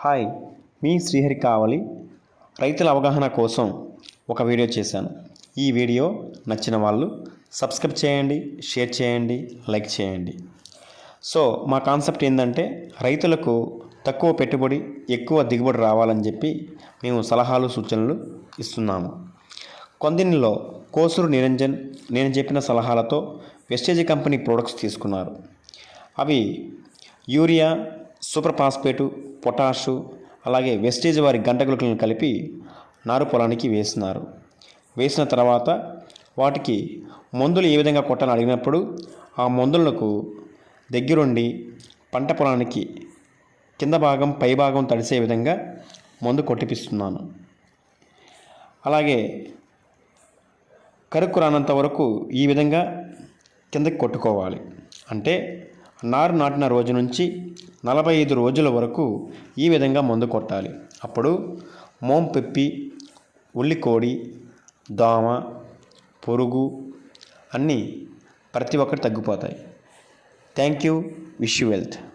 Hi, మీ శ్రీహరి కావలి. రైతుల అవగాహన కోసం ఒక వీడియో చేశాను. ఈ వీడియో నచ్చిన వాళ్ళు సబ్స్క్రైబ్ చేయండి, షేర్ చేయండి, లైక్ చేయండి. సో మా కాన్సెప్ట్ ఏంటంటే రైతులకు తక్కువ పెట్టుబడి ఎక్కువ దిగుబడి రావాలని చెప్పి మేము సలహాలు సూచనలు ఇస్తున్నాము. కొందినిలో కోసూరు నిరంజన్ నేను చెప్పిన సలహాలతో వెస్టేజ్ కంపెనీ ప్రొడక్ట్స్ తీసుకున్నారు. అవి యూరియా, సూపర్ ఫాస్ఫేటు, పొటాషు, అలాగే వెస్టేజ్ వారి గంటగులకలను కలిపి నారు పొలానికి వేసినారు. వేసిన తర్వాత వాటికి మందులు ఏ విధంగా కొట్టాలని అడిగినప్పుడు ఆ మందులకు దగ్గరుండి పంట పొలానికి కింద భాగం పై భాగం తడిసే విధంగా మందు కొట్టిపిస్తున్నాను. అలాగే కరుకు రానంత వరకు ఈ విధంగా కిందకి కొట్టుకోవాలి. అంటే నారు నాటిన రోజు నుంచి 45 రోజుల వరకు ఈ విధంగా మందు కొట్టాలి. అప్పుడు మోంపెప్పి, ఉల్లికోడి, దోమ, పురుగు అన్నీ ప్రతి ఒక్కటి తగ్గిపోతాయి. Thank you. Wish you wealth.